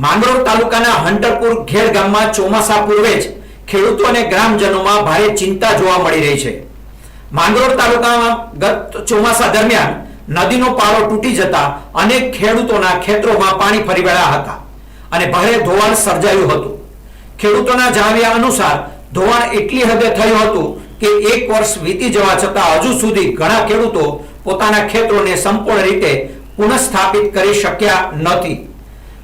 માંગરોળ તાલુકાના હંટરપુર ઘેડ ગામમાં ચોમાસા પૂર્વે જ ખેડૂતો અને ગ્રામજનોમાં ભારે ચિંતા જોવા મળી રહી છે। માંગરોળ તાલુકામાં ગત ચોમાસા દરમિયાન નદીનો પાળો તૂટી જતા અનેક ખેડૂતોના ખેતરોમાં પાણી ફરી વળ્યા હતા અને ભારે ધોવાણ સર્જાયું હતું। ખેડૂતોના જણાવ્યા અનુસાર ધોવાણ એટલી હદે થયું હતું કે એક વર્ષ વીતી જવા છતાં હજુ સુધી ઘણા ખેડૂતો પોતાના ખેતરોને સંપૂર્ણ રીતે પુનઃસ્થાપિત કરી શક્યા નથી।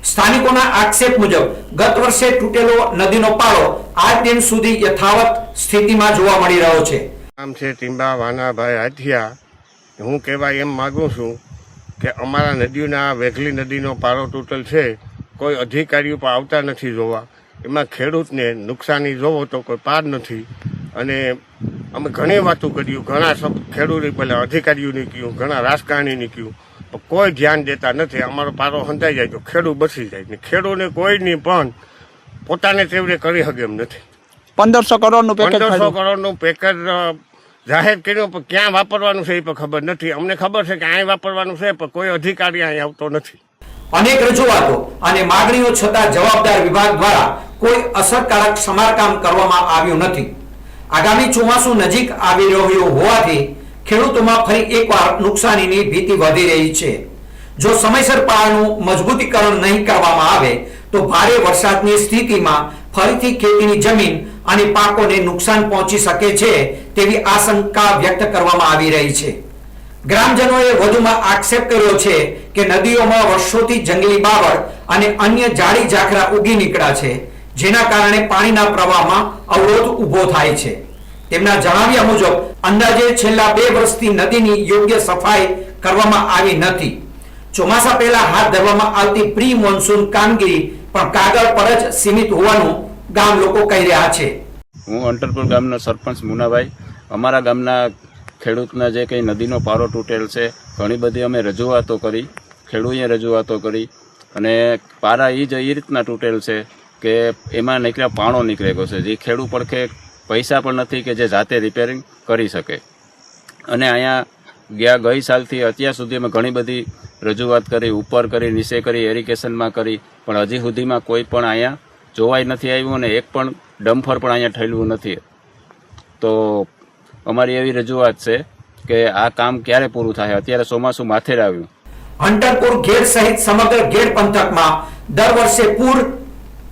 સ્થાનિકોના આક્ષેપ મુજબ ગત વર્ષે તૂટેલો નદીનો પાળો આજ દિન સુધી યથાવત સ્થિતિમાં જોવા મળી રહ્યો છે। નામ છે ટીંબા વાનાભાઈ હાથિયા। હું કહેવા એમ માગું છું કે અમારા નદીઓના વેઘલી નદીનો પાળો તૂટેલ છે, કોઈ અધિકારીઓ પણ આવતા નથી જોવા। એમાં ખેડૂતને નુકસાની જોવો તો કોઈ પાર નથી। અને અમે ઘણી વાતો કર્યું, ઘણા ખેડૂતો પહેલાં અધિકારીઓને કહ્યું, ઘણા રાજકારણીને કહ્યું, પણ કોઈ ધ્યાન દેતા નથી। અમારો પારો હંધાઈ જાય તો ખેડૂત બચી જાય ને ખેડૂતને કોઈની પણ પોતાને તેવડે કરી શકે એમ નથી। 1500 કરોડનું પેકેજ 1500 કરોડનું પેકેજ જાહેર કર્યું, પણ ક્યાં વાપરવાનું છે એ પણ ખબર નથી। અમને ખબર છે કે અહીં વાપરવાનું છે, પણ કોઈ અધિકારી અહીં આવતો નથી। અનેક રજૂઆતો અને માંગણીઓ છતાં જવાબદાર વિભાગ દ્વારા કોઈ અસરકારક સમારકામ કરવામાં આવ્યું નથી। આગામી ચોમાસું નજીક આવી રહ્યું હોવાથી ખેડૂતોમાં ફરી એકવાર નુકસાનીની ભીતિ વધી રહી છે। જો સમયસર પાળાનું મજબૂતીકરણ નહીં કરવામાં આવે તો ભારે વરસાદની સ્થિતિમાં ફરીથી ખેતીની જમીન અને પાકોને નુકસાન પહોંચી શકે છે તેવી આશંકા વ્યક્ત કરવામાં આવી રહી છે। ગ્રામજનોએ વધુમાં આક્ષેપ કર્યો છે કે નદીઓમાં વર્ષોથી જંગલી બાવળ અને અન્ય જાડી ઝાખરા ઉગી નીકળ્યા છે, જેના કારણે પાણીના પ્રવાહમાં અવરોધ ઊભો થાય છે। તેમના જણાવ્યા મુજબ અંદાજે છેલ્લા 2 વર્ષથી નદીની યોગ્ય સફાઈ કરવામાં આવી નથી। ચોમાસા પહેલા હાથ ધરવામાં આવતી પ્રી મોન્સૂન કામગીરી પણ કાગળ પર જ સીમિત હોવાનું ગામ લોકો કહી રહ્યા છે। હું અંટરપુર ગામનો સરપંચ મુનાભાઈ। અમારા ગામના ખેડૂતના જે કંઈ નદીનો પારો તૂટેલ છે, ઘણી બધી અમે રજૂઆતો કરી, ખેડૂતે રજૂઆતો કરી, અને પારા એ રીતના તૂટેલ છે કે એમાં નીકળ્યા પાણો નીકળે ગયો છે, જે ખેડૂત પડખે પૈસા પણ નથી કે જે જાતે રિપેરિંગ કરી શકે। અને અહીંયા ગઈ સાલથી અત્યાર સુધી અમે ઘણી બધી રજૂઆત કરી, ઉપર કરી, નીચે કરી, એરિગેશનમાં કરી, પણ હજી સુધીમાં કોઈ પણ અહીંયા જોવાઈ નથી આવ્યું અને એક પણ ડમ્ફર પણ અહીંયા ઠેલવું નથી। તો અમારી એવી રજૂઆત છે કે આ કામ ક્યારે પૂરું થાય? અત્યારે ચોમાસું માથે આવ્યું। હંટરપુર ઘેડ સહિત સમગ્ર ઘેડ પંથકમાં દર વર્ષે પૂર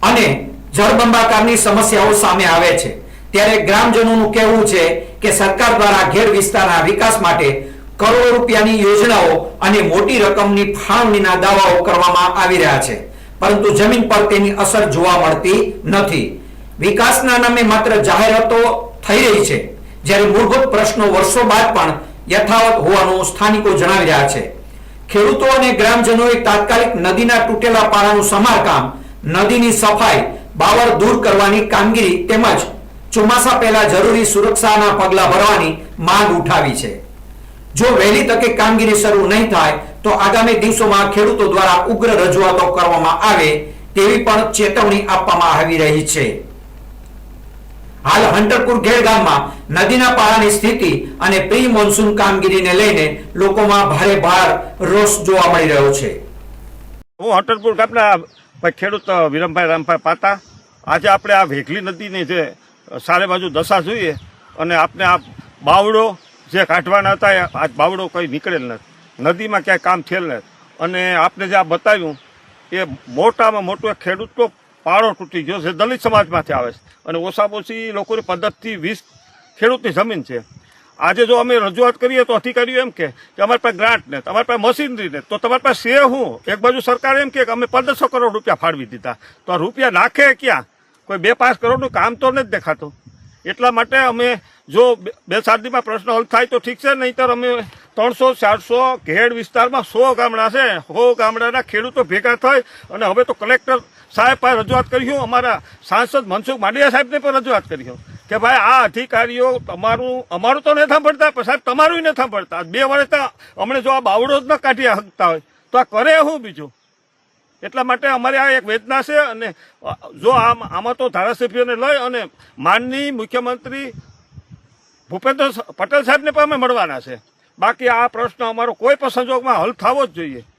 અને જળબંબાકારની સમસ્યાઓ સામે આવે છે, ત્યારે ગ્રામજનોનું કહેવું છે કે સરકાર દ્વારા ઘેડ વિસ્તારના વિકાસ માટે કરોડો રૂપિયાની યોજનાઓ અને મોટી રકમની ફાળવણીના દાવાઓ કરવામાં આવી રહ્યા છે, પરંતુ જમીન પર તેની અસર જોવા મળતી નથી। વિકાસના નામે માત્ર જાહેરાતો થઈ રહી છે, જ્યારે મૂળભૂત પ્રશ્નો વર્ષો બાદ પણ યથાવત હોવાનું સ્થાનિકો જણાવી રહ્યા છે। ખેડૂતો અને ગ્રામજનોએ તાત્કાલિક નદીના તૂટેલા પાળાનું સમારકામ, નદીની સફાઈ, બાવળ દૂર કરવાની કામગીરી તેમજ ચોમાસા પહેલા જરૂરી સુરક્ષાના પગલાં ભરવાની માંગ ઉઠાવી છે। જો વહેલી તકે કામગીરી શરૂ નહીં થાય તો આગામી દિવસોમાં ખેડૂતો દ્વારા ઉગ્ર રજૂઆતો કરવામાં આવે તેવી પણ ચેતવણી આપવામાં આવી રહી છે। હાલ હંટરપુર ઘેડ ગામમાં નદીના પાળાની સ્થિતિ અને પ્રી મોન્સૂન કામગીરીને લઈને લોકોમાં ભારે રોષ જોવા મળી રહ્યો છે। હું હંટરપુર ગામના ખેડૂત વિરમભાઈ રામભાઈ પાતા। આજે આપણે આ વેઘલી નદીની જે સારે બાજુ દશા જોઈએ, અને આપણે આ બાવડો જે કાઢવાના હતા આ બાવડો કંઈ નીકળેલ નથી, નદીમાં ક્યાંય કામ થયેલ નથી, અને આપણે જે આ બતાવ્યું એ મોટામાં મોટો ખેડૂતનો પાળો તૂટી ગયો છે, દલિત સમાજમાંથી આવે છે, અને ઓછામાં ઓછી લોકોની 15 થી 20 ખેડૂતની જમીન છે। આજે જો અમે રજૂઆત કરીએ તો અધિકારીઓ એમ કે અમારી પાસે ગ્રાન્ટ ને, તમારી પાસે મશીનરી ને, તો તમારી પાસે છે હું? એક બાજુ સરકાર એમ કે અમે 1500 કરોડ રૂપિયા ફાળવી દીધા, તો આ રૂપિયા નાખે ક્યાં? કોઈ 2-5 કરોડનું કામ તો નથી દેખાતું। એટલા માટે અમે જો 2-4 દિવસમાં પ્રશ્ન હલ થાય તો ઠીક છે, નહીંતર અમે 300-400 ઘેડ વિસ્તારમાં 100 ગામડા છે, 100 ગામડાના ખેડૂતો ભેગા થઈ અને હવે તો કલેક્ટર સાહેબ પાસે રજૂઆત કર્યું, અમારા સાંસદ મનસુખ માંડવિયા સાહેબને પણ રજૂઆત કર્યું કે ભાઈ આ અધિકારીઓ અમારું તો નથી સાંભળતા, પણ સાહેબ તમારું નથી સાંભળતા। 2 વર્ષ અમને જો આ બાવડો જ ન કાઢી શકતા હોય તો આ કરે શું બીજું? એટલા માટે અમારી આ એક વેદના છે, અને જો આમાં તો ધારાસભ્યોને લઈ અને માનનીય મુખ્યમંત્રી ભૂપેન્દ્ર પટેલ સાહેબને પણ અમે મળવાના છે। બાકી આ પ્રશ્ન અમારો કોઈ પણ સંજોગમાં હલ થવો જ જોઈએ।